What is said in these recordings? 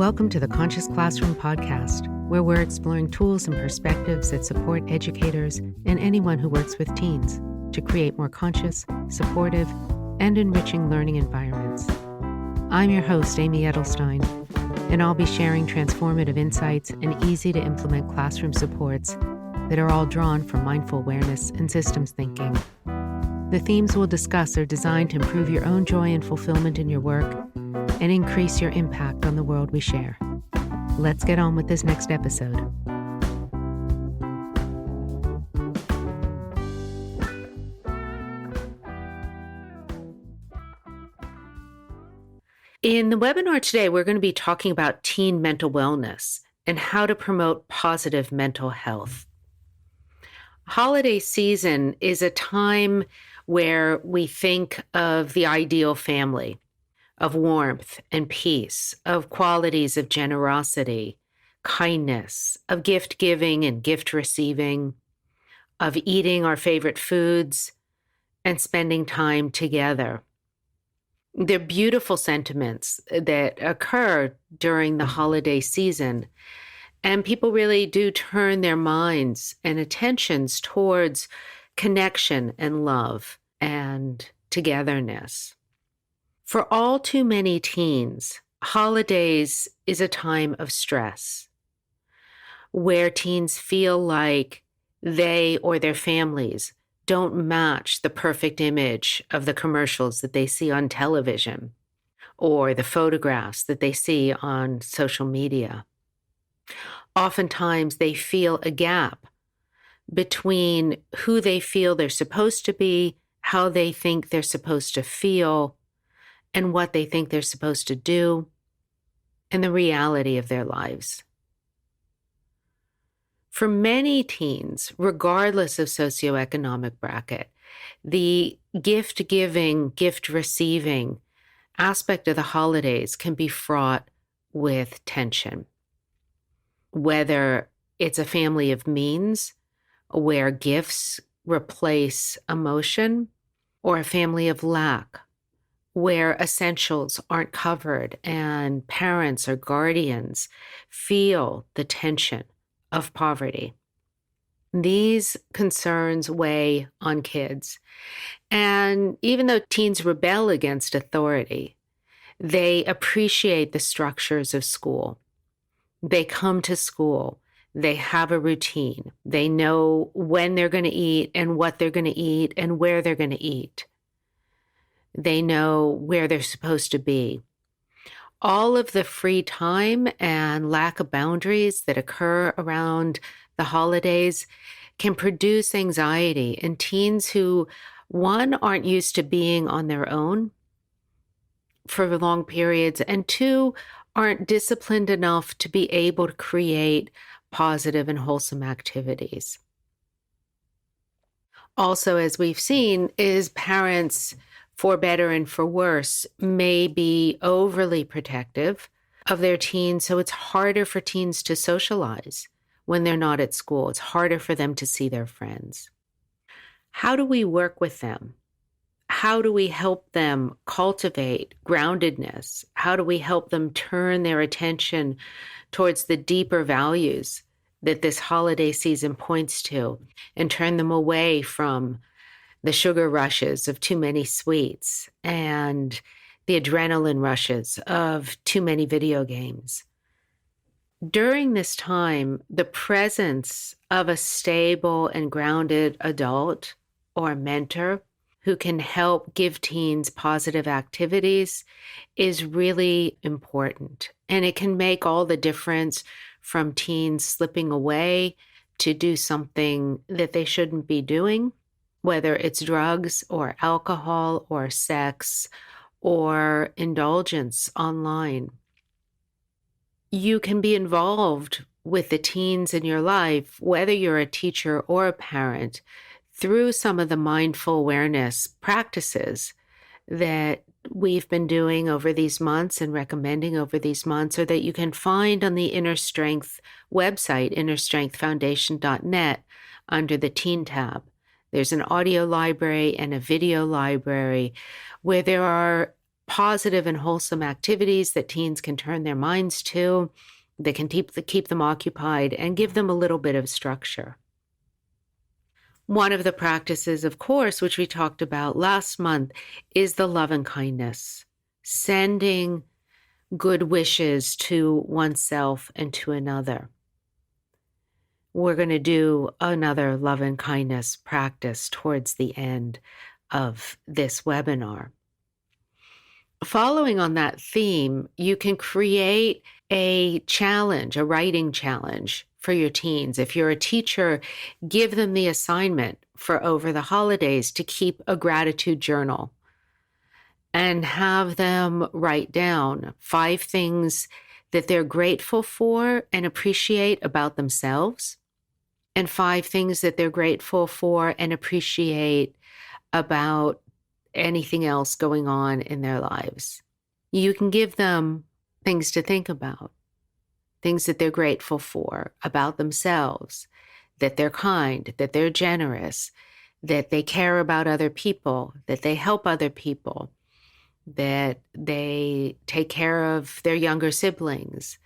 Welcome to the Conscious Classroom podcast, where we're exploring tools and perspectives that support educators and anyone who works with teens to create more conscious, supportive, and enriching learning environments. I'm your host, Amy Edelstein, and I'll be sharing transformative insights and easy-to-implement classroom supports that are all drawn from mindful awareness and systems thinking. The themes we'll discuss are designed to improve your own joy and fulfillment in your work and increase your impact on the world we share. Let's get on with this next episode. In the webinar today, we're going to be talking about teen mental wellness and how to promote positive mental health. Holiday season is a time where we think of the ideal family, of warmth and peace, of qualities of generosity, kindness, of gift giving and gift receiving, of eating our favorite foods, and spending time together. They're beautiful sentiments that occur during the holiday season, and people really do turn their minds and attentions towards connection and love and togetherness. For all too many teens, holidays is a time of stress, where teens feel like they or their families don't match the perfect image of the commercials that they see on television or the photographs that they see on social media. Oftentimes, they feel a gap between who they feel they're supposed to be, how they think they're supposed to feel, and what they think they're supposed to do, and the reality of their lives. For many teens, regardless of socioeconomic bracket, the gift-giving, gift-receiving aspect of the holidays can be fraught with tension. Whether it's a family of means, where gifts replace emotion, or a family of lack, where essentials aren't covered and parents or guardians feel the tension of poverty. These concerns weigh on kids. And even though teens rebel against authority, they appreciate the structures of school. They come to school. They have a routine. They know when they're going to eat and what they're going to eat and where they're going to eat. They know where they're supposed to be. All of the free time and lack of boundaries that occur around the holidays can produce anxiety in teens who, one, aren't used to being on their own for long periods, and two, aren't disciplined enough to be able to create positive and wholesome activities. Also, as we've seen, is parents, for better and for worse, may be overly protective of their teens, so it's harder for teens to socialize when they're not at school. It's harder for them to see their friends. How do we work with them? How do we help them cultivate groundedness? How do we help them turn their attention towards the deeper values that this holiday season points to and turn them away from the sugar rushes of too many sweets and the adrenaline rushes of too many video games? During this time, the presence of a stable and grounded adult or mentor who can help give teens positive activities is really important. And it can make all the difference from teens slipping away to do something that they shouldn't be doing, whether it's drugs or alcohol or sex or indulgence online. You can be involved with the teens in your life, whether you're a teacher or a parent, through some of the mindful awareness practices that we've been doing over these months and recommending over these months, or that you can find on the Inner Strength website, innerstrengthfoundation.net, under the Teen tab. There's an audio library and a video library where there are positive and wholesome activities that teens can turn their minds to, that can keep them occupied and give them a little bit of structure. One of the practices, of course, which we talked about last month, is the love and kindness, sending good wishes to oneself and to another. We're going to do another love and kindness practice towards the end of this webinar. Following on that theme, you can create a challenge, a writing challenge for your teens. If you're a teacher, give them the assignment for over the holidays to keep a gratitude journal and have them write down 5 things that they're grateful for and appreciate about themselves, and 5 things that they're grateful for and appreciate about anything else going on in their lives. You can give them things to think about, things that they're grateful for about themselves, that they're kind, that they're generous, that they care about other people, that they help other people, that they take care of their younger siblings,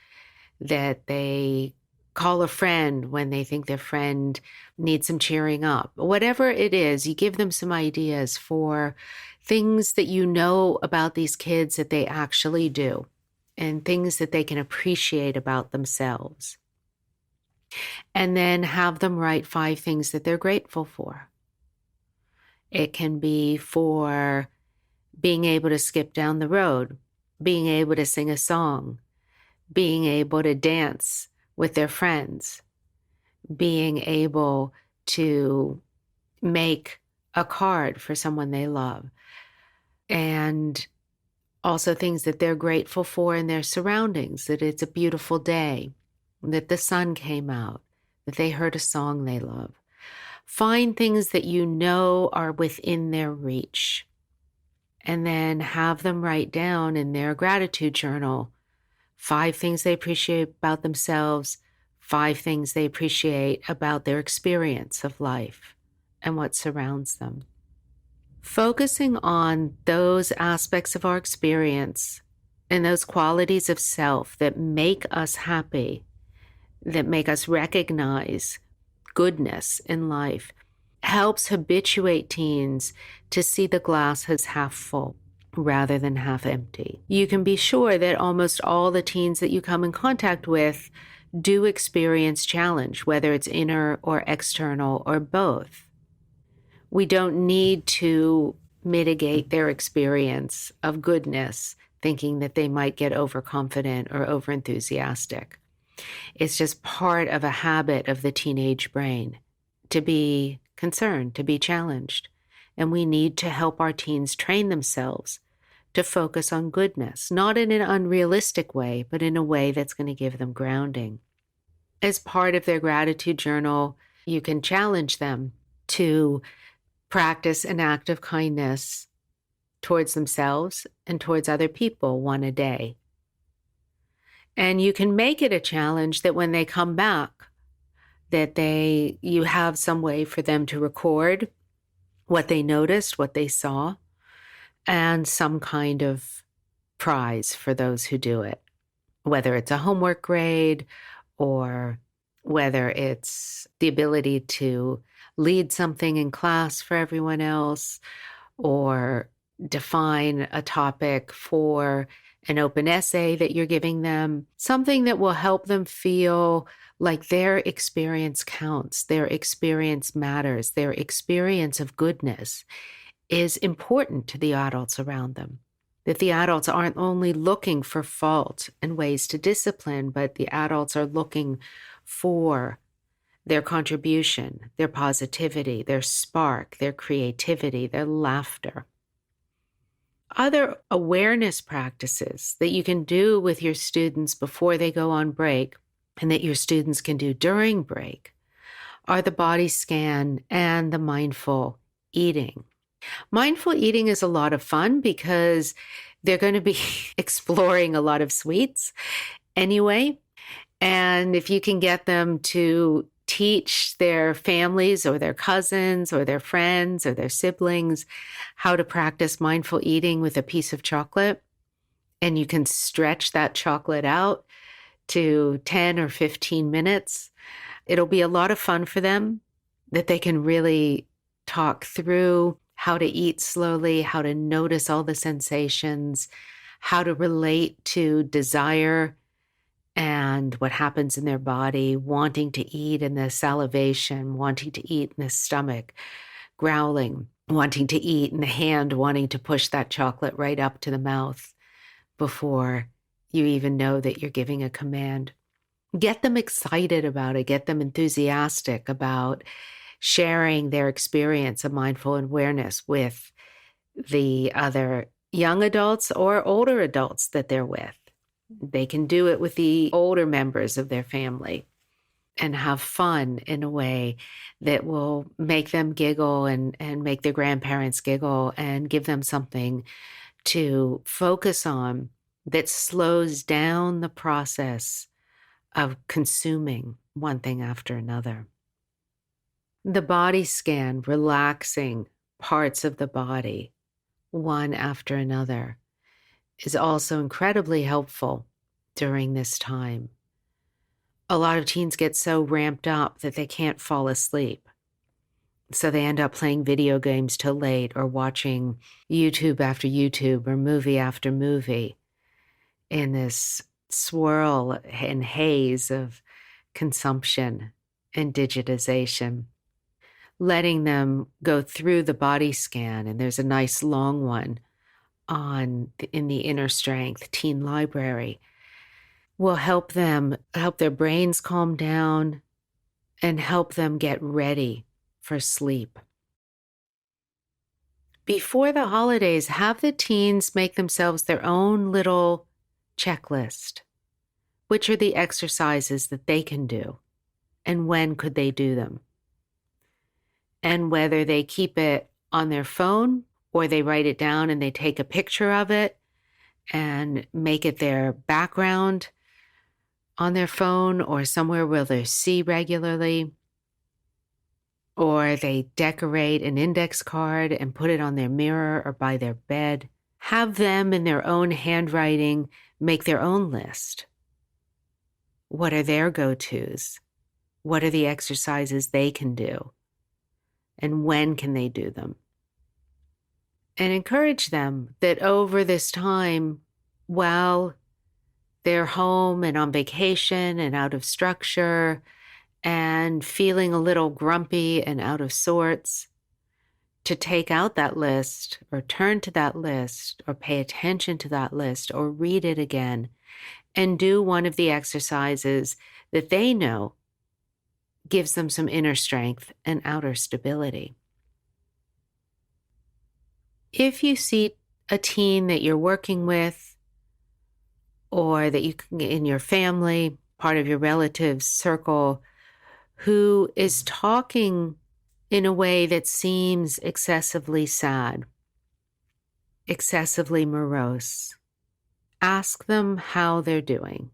that they call a friend when they think their friend needs some cheering up. Whatever it is, you give them some ideas for things that you know about these kids that they actually do and things that they can appreciate about themselves. And then have them write 5 things that they're grateful for. It can be for being able to skip down the road, being able to sing a song, being able to dance with their friends, being able to make a card for someone they love, and also things that they're grateful for in their surroundings, that it's a beautiful day, that the sun came out, that they heard a song they love. Find things that you know are within their reach, and then have them write down in their gratitude journal 5 things they appreciate about themselves, 5 things they appreciate about their experience of life and what surrounds them. Focusing on those aspects of our experience and those qualities of self that make us happy, that make us recognize goodness in life, helps habituate teens to see the glass as half full rather than half empty. You can be sure that almost all the teens that you come in contact with do experience challenge, whether it's inner or external or both. We don't need to mitigate their experience of goodness, thinking that they might get overconfident or overenthusiastic. It's just part of a habit of the teenage brain to be concerned, to be challenged. And we need to help our teens train themselves to focus on goodness, not in an unrealistic way, but in a way that's going to give them grounding. As part of their gratitude journal, you can challenge them to practice an act of kindness towards themselves and towards other people, 1 a day. And you can make it a challenge that when they come back, that you have some way for them to record what they noticed, what they saw, and some kind of prize for those who do it, whether it's a homework grade or whether it's the ability to lead something in class for everyone else or define a topic for an open essay that you're giving them, something that will help them feel like their experience counts, their experience matters, their experience of goodness is important to the adults around them. That the adults aren't only looking for fault and ways to discipline, but the adults are looking for their contribution, their positivity, their spark, their creativity, their laughter. Other awareness practices that you can do with your students before they go on break and that your students can do during break are the body scan and the mindful eating. Mindful eating is a lot of fun because they're going to be exploring a lot of sweets anyway. And if you can get them to teach their families or their cousins or their friends or their siblings how to practice mindful eating with a piece of chocolate. And you can stretch that chocolate out to 10 or 15 minutes. It'll be a lot of fun for them that they can really talk through how to eat slowly, how to notice all the sensations, how to relate to desire and what happens in their body, wanting to eat and the salivation, wanting to eat in the stomach, growling, wanting to eat in the hand, wanting to push that chocolate right up to the mouth before you even know that you're giving a command. Get them excited about it. Get them enthusiastic about sharing their experience of mindful awareness with the other young adults or older adults that they're with. They can do it with the older members of their family and have fun in a way that will make them giggle and make their grandparents giggle and give them something to focus on that slows down the process of consuming one thing after another. The body scan, relaxing parts of the body one after another, is also incredibly helpful during this time. A lot of teens get so ramped up that they can't fall asleep. So they end up playing video games till late or watching YouTube after YouTube or movie after movie in this swirl and haze of consumption and digitization. Letting them go through the body scan, and there's a nice long one in the Inner Strength Teen Library, will help their brains calm down and help them get ready for sleep. Before the holidays, have the teens make themselves their own little checklist. Which are the exercises that they can do, and when could they do them? And whether they keep it on their phone or they write it down and they take a picture of it and make it their background on their phone or somewhere where they see regularly, or they decorate an index card and put it on their mirror or by their bed. Have them in their own handwriting make their own list. What are their go-tos? What are the exercises they can do? And when can they do them? And encourage them that over this time, while they're home and on vacation and out of structure and feeling a little grumpy and out of sorts, to take out that list or turn to that list or pay attention to that list or read it again and do one of the exercises that they know gives them some inner strength and outer stability. If you see a teen that you're working with or that you can in your family, part of your relatives circle, who is talking in a way that seems excessively sad, excessively morose, ask them how they're doing.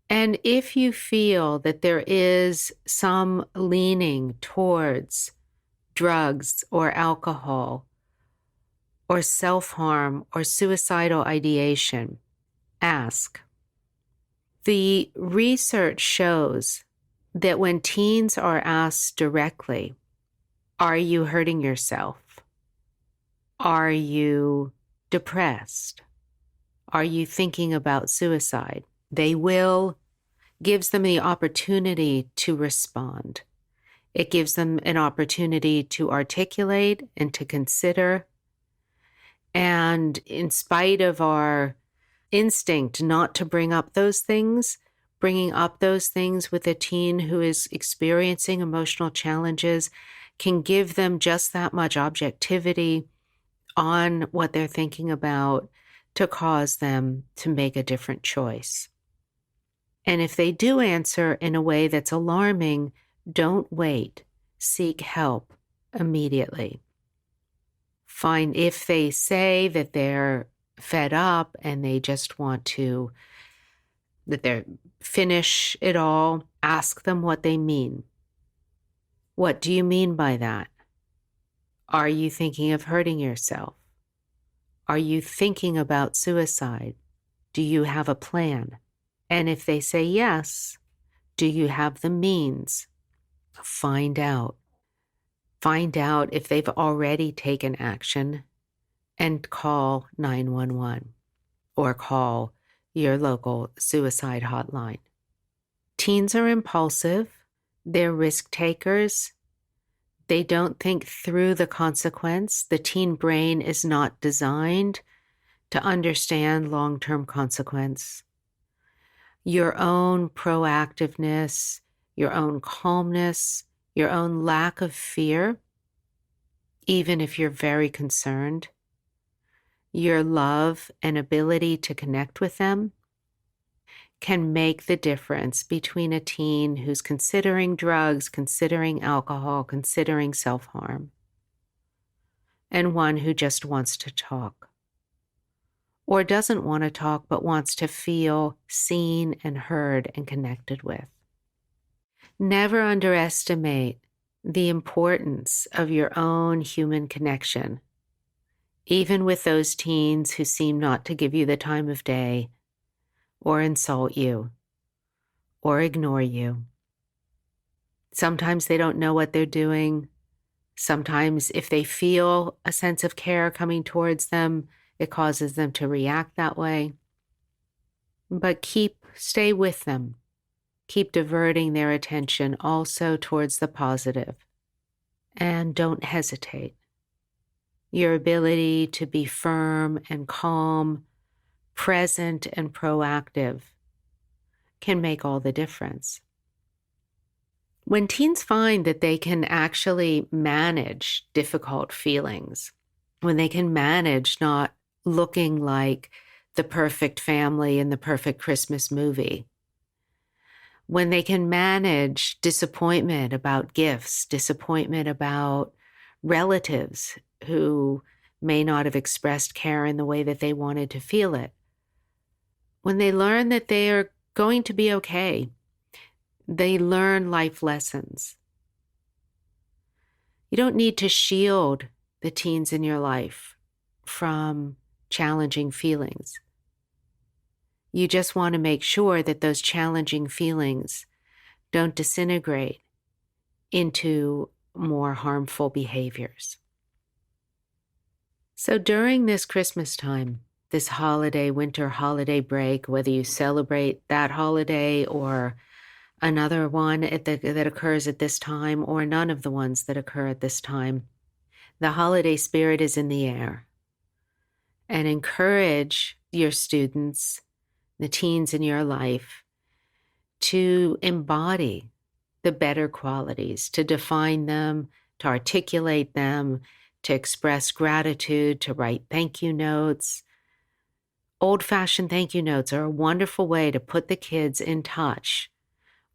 And if you feel that there is some leaning towards drugs or alcohol or self-harm or suicidal ideation, ask. The research shows that when teens are asked directly, are you hurting yourself? Are you depressed? Are you thinking about suicide? They gives them the opportunity to respond. It gives them an opportunity to articulate and to consider. And in spite of our instinct not to bring up those things, bringing up those things with a teen who is experiencing emotional challenges can give them just that much objectivity on what they're thinking about to cause them to make a different choice. And if they do answer in a way that's alarming, don't wait. Seek help immediately. Find if they say that they're fed up and they just want to, that they're finish it all, Ask them what they mean. What do you mean by that? Are you thinking of hurting yourself? Are you thinking about suicide? Do you have a plan? And if they say yes, do you have the means? Find out. Find out if they've already taken action and call 911 or call your local suicide hotline. Teens are impulsive. They're risk takers. They don't think through the consequence. The teen brain is not designed to understand long-term consequence. Your own proactiveness, your own calmness, your own lack of fear, even if you're very concerned, your love and ability to connect with them can make the difference between a teen who's considering drugs, considering alcohol, considering self-harm, and one who just wants to talk, or doesn't want to talk but wants to feel seen and heard and connected with. Never underestimate the importance of your own human connection, even with those teens who seem not to give you the time of day, or insult you, or ignore you. Sometimes they don't know what they're doing. Sometimes if they feel a sense of care coming towards them, it causes them to react that way. But stay with them. Keep diverting their attention also towards the positive. And don't hesitate. Your ability to be firm and calm, present and proactive can make all the difference. When teens find that they can actually manage difficult feelings, when they can manage not looking like the perfect family in the perfect Christmas movie, when they can manage disappointment about gifts, disappointment about relatives who may not have expressed care in the way that they wanted to feel it, when they learn that they are going to be okay, they learn life lessons. You don't need to shield the teens in your life from challenging feelings. You just want to make sure that those challenging feelings don't disintegrate into more harmful behaviors. So during this Christmas time, this holiday, winter holiday break, whether you celebrate that holiday or another one that occurs at this time, or none of the ones that occur at this time, the holiday spirit is in the air. And encourage your students, the teens in your life, to embody the better qualities, to define them, to articulate them, to express gratitude, to write thank you notes. Old-fashioned thank you notes are a wonderful way to put the kids in touch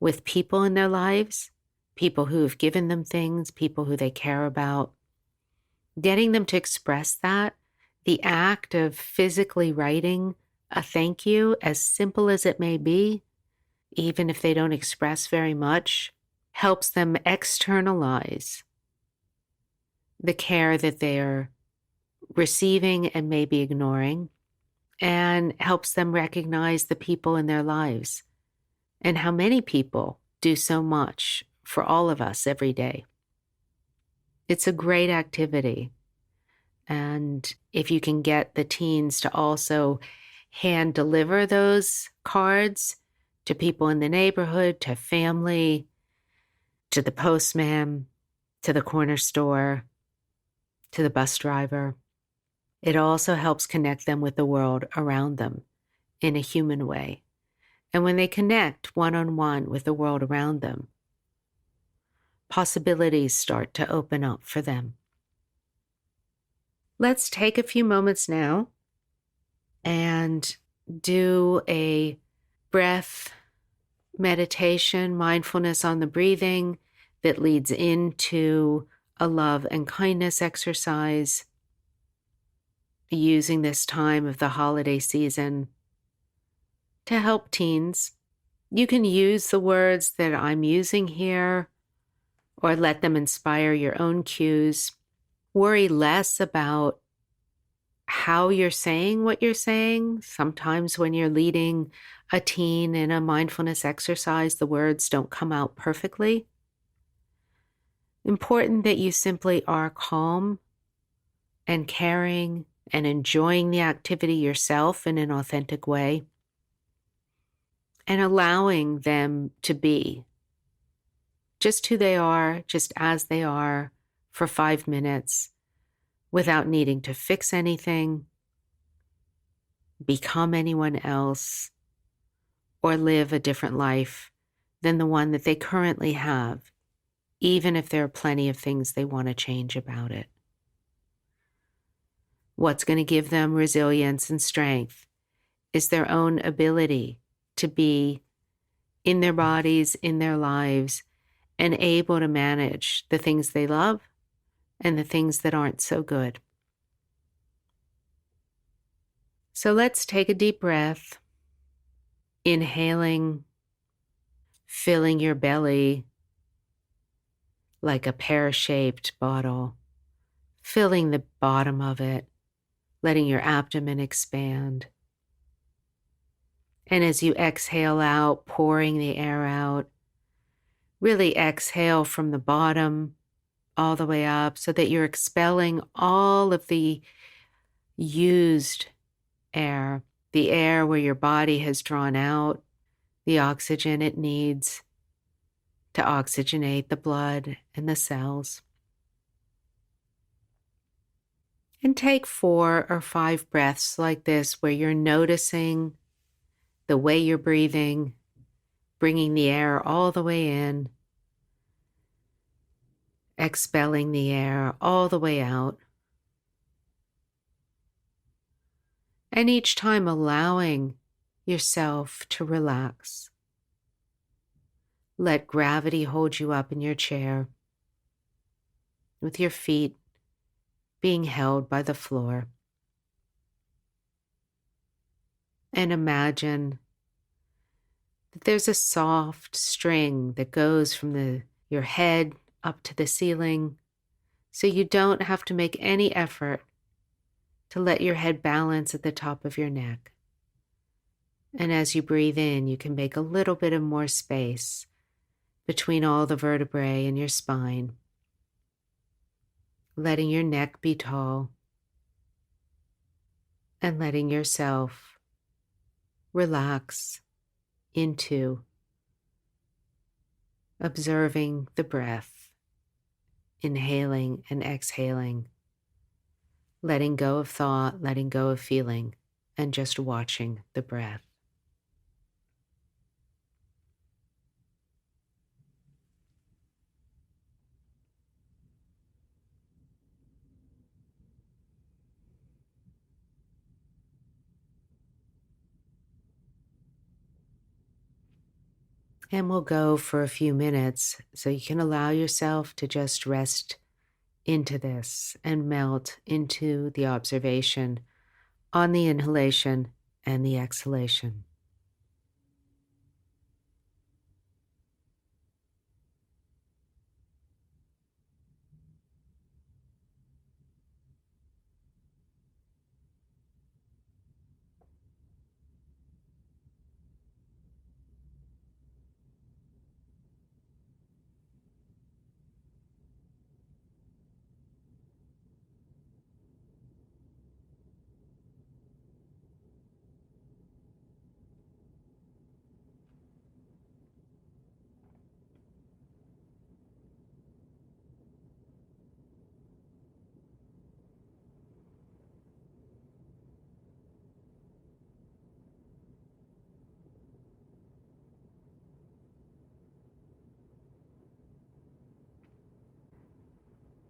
with people in their lives, people who have given them things, people who they care about. Getting them to express that, the act of physically writing a thank you, as simple as it may be, even if they don't express very much, helps them externalize the care that they're receiving and maybe ignoring, and helps them recognize the people in their lives and how many people do so much for all of us every day. It's a great activity. And if you can get the teens to also hand deliver those cards to people in the neighborhood, to family, to the postman, to the corner store, to the bus driver, it also helps connect them with the world around them in a human way. And when they connect one-on-one with the world around them, possibilities start to open up for them. Let's take a few moments now and do a breath meditation, mindfulness on the breathing that leads into a love and kindness exercise, using this time of the holiday season to help teens You can use the words that I'm using here or let them inspire your own cues. Worry less about how you're saying what you're saying. Sometimes when you're leading a teen in a mindfulness exercise, the words don't come out perfectly. Important that you simply are calm and caring and enjoying the activity yourself in an authentic way and allowing them to be just who they are, just as they are for 5 minutes without needing to fix anything, become anyone else, or live a different life than the one that they currently have, even if there are plenty of things they want to change about it. What's going to give them resilience and strength is their own ability to be in their bodies, in their lives, and able to manage the things they love and the things that aren't so good. So let's take a deep breath, inhaling, filling your belly like a pear-shaped bottle, filling the bottom of it, letting your abdomen expand. And as you exhale out, pouring the air out, really exhale from the bottom all the way up so that you're expelling all of the used air, the air where your body has drawn out the oxygen it needs to oxygenate the blood and the cells. And take 4 or 5 breaths like this where you're noticing the way you're breathing, bringing the air all the way in, expelling the air all the way out. And each time allowing yourself to relax. Let gravity hold you up in your chair with your feet being held by the floor. And imagine that there's a soft string that goes from your head up to the ceiling, so you don't have to make any effort to let your head balance at the top of your neck. And as you breathe in, you can make a little bit of more space between all the vertebrae in your spine, letting your neck be tall and letting yourself relax into observing the breath, inhaling and exhaling, letting go of thought, letting go of feeling, and just watching the breath. And we'll go for a few minutes so you can allow yourself to just rest into this and melt into the observation on the inhalation and the exhalation.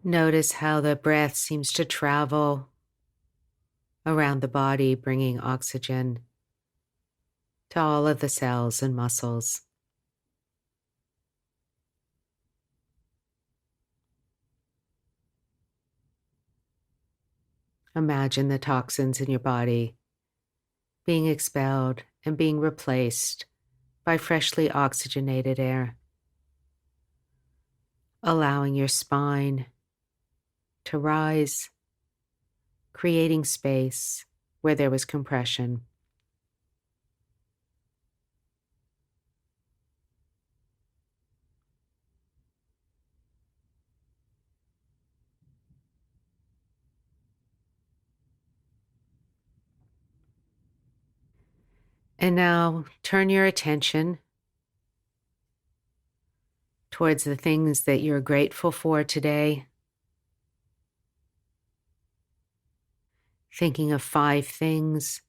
Notice how the breath seems to travel around the body, bringing oxygen to all of the cells and muscles. Imagine the toxins in your body being expelled and being replaced by freshly oxygenated air, allowing your spine to rise, creating space where there was compression. And now turn your attention towards the things that you're grateful for today. Thinking of 5 things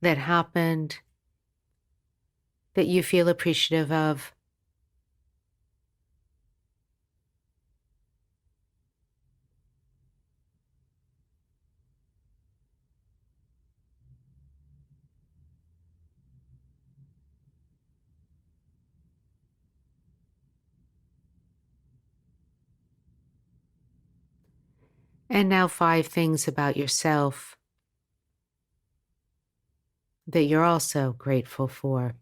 that happened that you feel appreciative of. And now 5 things about yourself that you're also grateful for.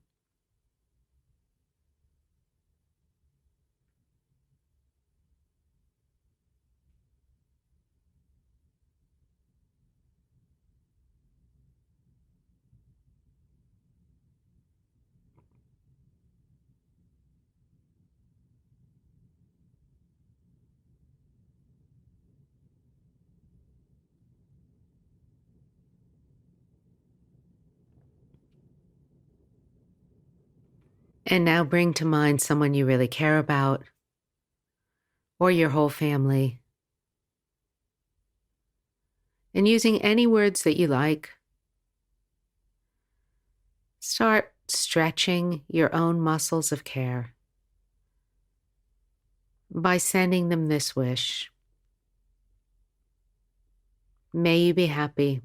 And now bring to mind someone you really care about, or your whole family. And using any words that you like, start stretching your own muscles of care by sending them this wish. May you be happy.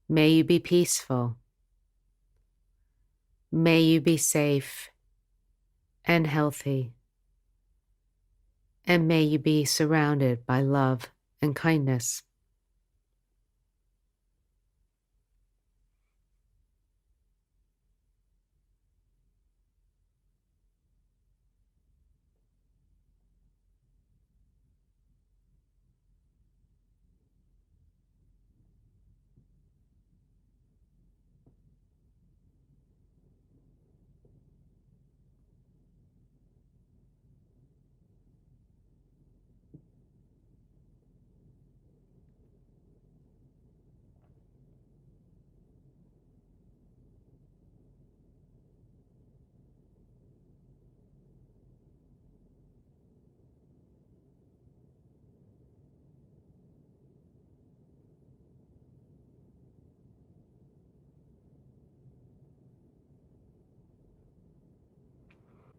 May you be peaceful. May you be safe and healthy. And may you be surrounded by love and kindness.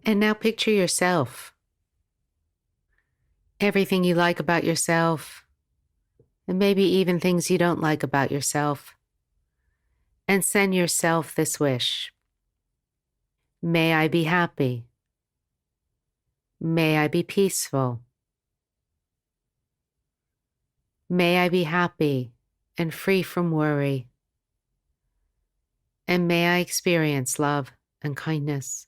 And now picture yourself, everything you like about yourself, and maybe even things you don't like about yourself, and send yourself this wish. May I be happy. May I be peaceful. May I be happy and free from worry. And may I experience love and kindness.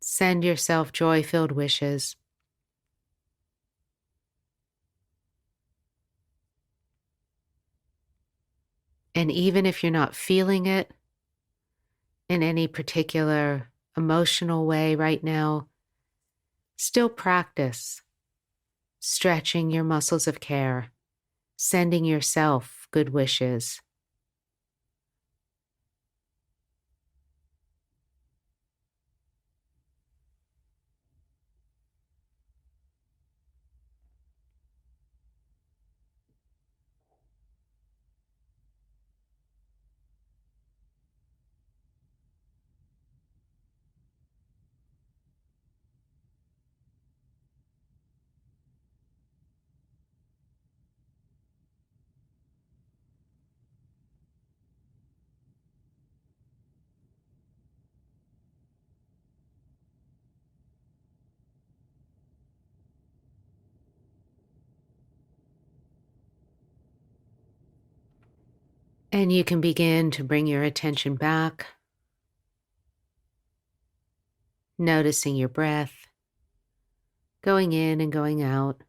Send yourself joy-filled wishes. And even if you're not feeling it in any particular emotional way right now, still practice stretching your muscles of care, sending yourself good wishes. And you can begin to bring your attention back, noticing your breath, going in and going out,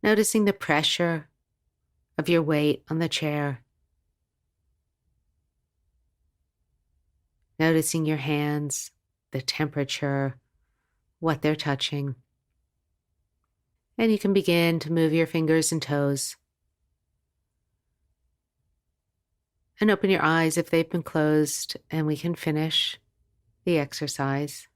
noticing the pressure of your weight on the chair, noticing your hands, the temperature, what they're touching. And you can begin to move your fingers and toes. And open your eyes if they've been closed, and we can finish the exercise.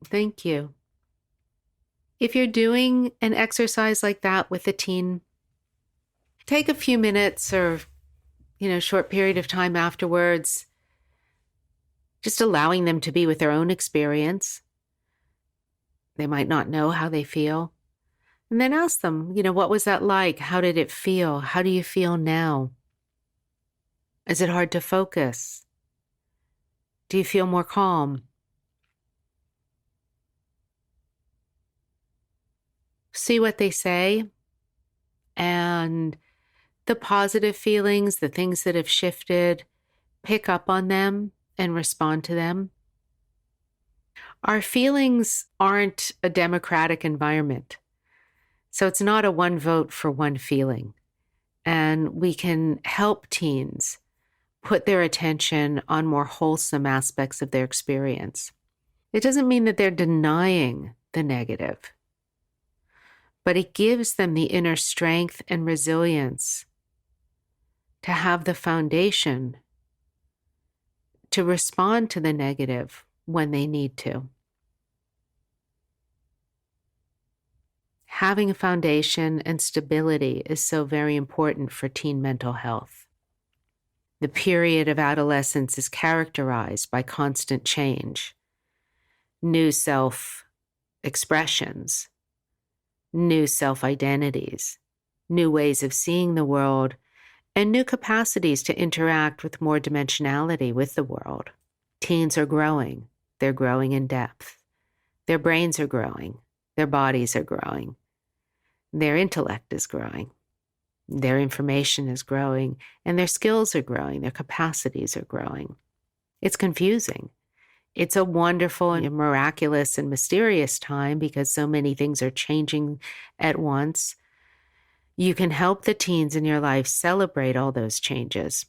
Thank you. If you're doing an exercise like that with a teen, take a few minutes or, short period of time afterwards, just allowing them to be with their own experience. They might not know how they feel. And then ask them, what was that like? How did it feel? How do you feel now? Is it hard to focus? Do you feel more calm? See what they say, and the positive feelings, the things that have shifted, pick up on them and respond to them. Our feelings aren't a democratic environment. So it's not a one vote for one feeling. And we can help teens put their attention on more wholesome aspects of their experience. It doesn't mean that they're denying the negative, but it gives them the inner strength and resilience to have the foundation to respond to the negative when they need to. Having a foundation and stability is so very important for teen mental health. The period of adolescence is characterized by constant change, new self-expressions, new self-identities, new ways of seeing the world, and new capacities to interact with more dimensionality with the world. Teens are growing. They're growing in depth. Their brains are growing. Their bodies are growing. Their intellect is growing. Their information is growing, and their skills are growing. Their capacities are growing. It's confusing. It's a wonderful and miraculous and mysterious time because so many things are changing at once. You can help the teens in your life celebrate all those changes.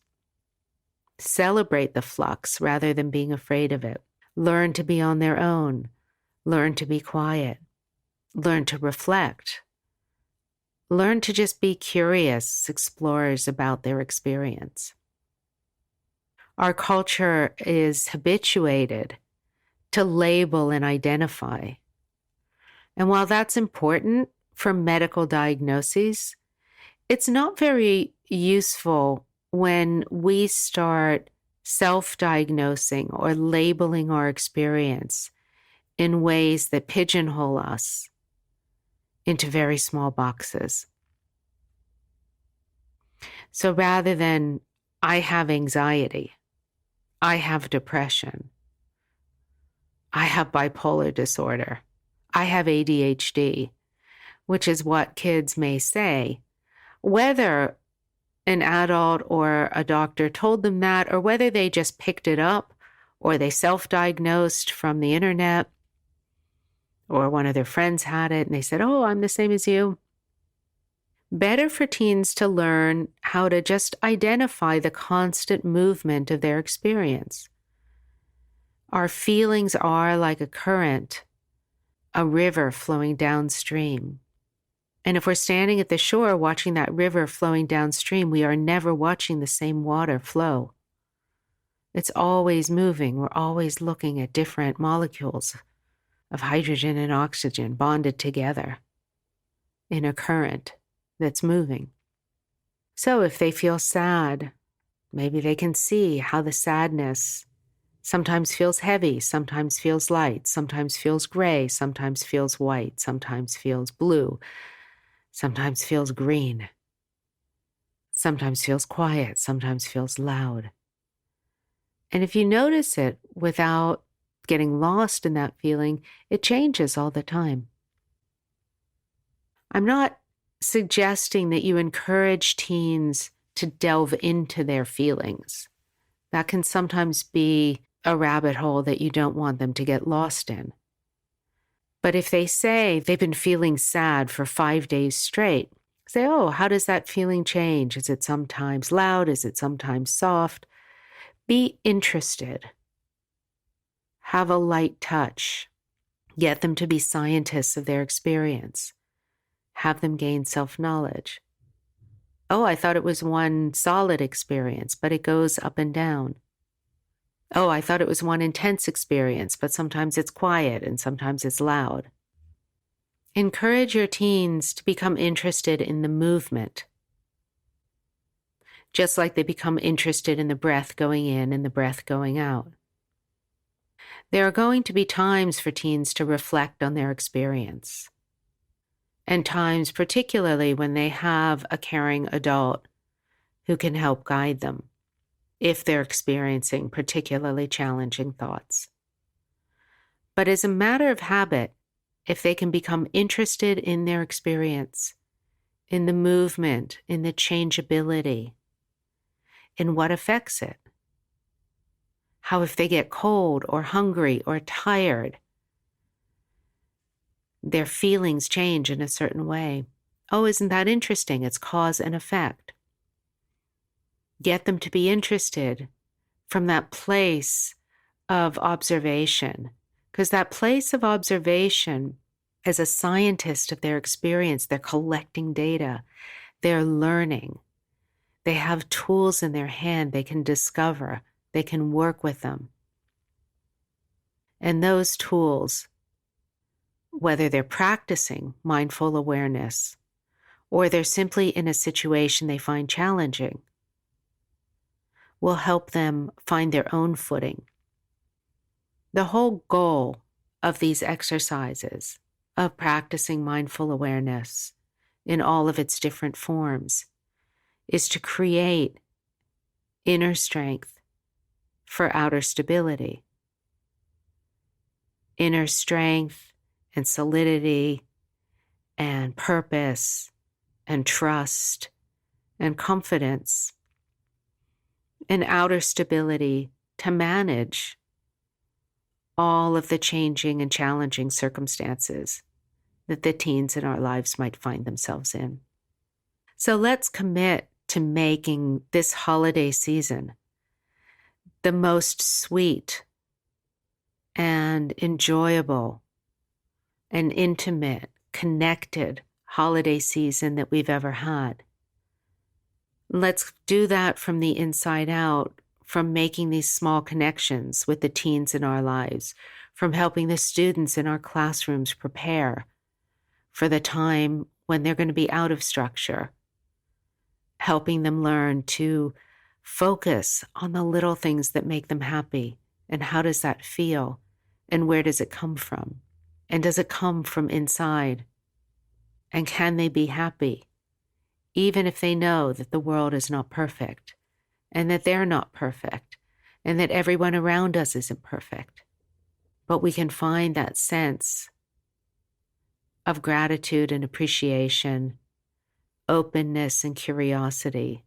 Celebrate the flux rather than being afraid of it. Learn to be on their own. Learn to be quiet. Learn to reflect. Learn to just be curious explorers about their experience. Our culture is habituated to label and identify. And while that's important for medical diagnoses, it's not very useful when we start self-diagnosing or labeling our experience in ways that pigeonhole us into very small boxes. So rather than, I have anxiety, I have depression, I have bipolar disorder, I have ADHD, which is what kids may say, whether an adult or a doctor told them that, or whether they just picked it up, or they self-diagnosed from the internet, or one of their friends had it and they said, oh, I'm the same as you. Better for teens to learn how to just identify the constant movement of their experience. Our feelings are like a current, a river flowing downstream. And if we're standing at the shore watching that river flowing downstream, we are never watching the same water flow. It's always moving. We're always looking at different molecules of hydrogen and oxygen bonded together in a current that's moving. So if they feel sad, maybe they can see how the sadness sometimes feels heavy, sometimes feels light, sometimes feels gray, sometimes feels white, sometimes feels blue, sometimes feels green, sometimes feels quiet, sometimes feels loud. And if you notice it without getting lost in that feeling, it changes all the time. I'm not suggesting that you encourage teens to delve into their feelings. That can sometimes be a rabbit hole that you don't want them to get lost in. But if they say they've been feeling sad for 5 days straight, say, oh, how does that feeling change? Is it sometimes loud? Is it sometimes soft? Be interested. Have a light touch. Get them to be scientists of their experience. Have them gain self-knowledge. Oh, I thought it was one solid experience, but it goes up and down. Oh, I thought it was one intense experience, but sometimes it's quiet and sometimes it's loud. Encourage your teens to become interested in the movement, just like they become interested in the breath going in and the breath going out. There are going to be times for teens to reflect on their experience, and times particularly when they have a caring adult who can help guide them if they're experiencing particularly challenging thoughts. But as a matter of habit, if they can become interested in their experience, in the movement, in the changeability, in what affects it, how if they get cold or hungry or tired, their feelings change in a certain way. Oh, isn't that interesting? It's cause and effect. Get them to be interested from that place of observation, because that place of observation, as a scientist of their experience, they're collecting data, they're learning, they have tools in their hand they can discover, they can work with them. And those tools, whether they're practicing mindful awareness or they're simply in a situation they find challenging, will help them find their own footing. The whole goal of these exercises, of practicing mindful awareness in all of its different forms, is to create inner strength for outer stability. Inner strength and solidity and purpose and trust and confidence, and outer stability to manage all of the changing and challenging circumstances that the teens in our lives might find themselves in. So let's commit to making this holiday season the most sweet and enjoyable and intimate, connected holiday season that we've ever had. Let's do that from the inside out, from making these small connections with the teens in our lives, from helping the students in our classrooms prepare for the time when they're going to be out of structure, helping them learn to focus on the little things that make them happy, and how does that feel, and where does it come from, and does it come from inside, and can they be happy? Even if they know that the world is not perfect, and that they're not perfect, and that everyone around us isn't perfect. But we can find that sense of gratitude and appreciation, openness and curiosity,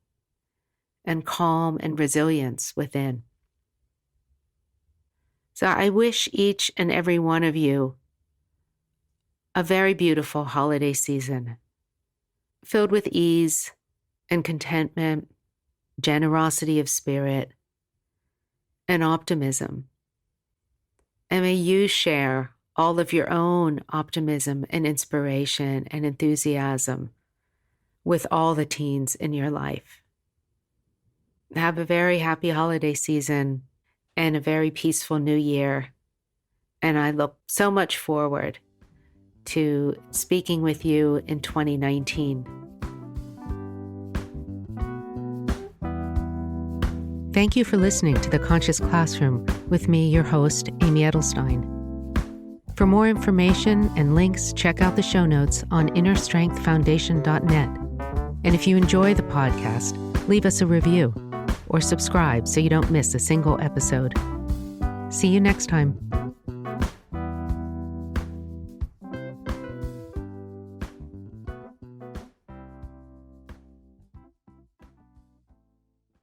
and calm and resilience within. So I wish each and every one of you a very beautiful holiday season, filled with ease and contentment, generosity of spirit, and optimism. And may you share all of your own optimism and inspiration and enthusiasm with all the teens in your life. Have a very happy holiday season and a very peaceful new year. And I look so much forward to speaking with you in 2019. Thank you for listening to The Conscious Classroom with me, your host, Amy Edelstein. For more information and links, check out the show notes on innerstrengthfoundation.net. And if you enjoy the podcast, leave us a review or subscribe so you don't miss a single episode. See you next time.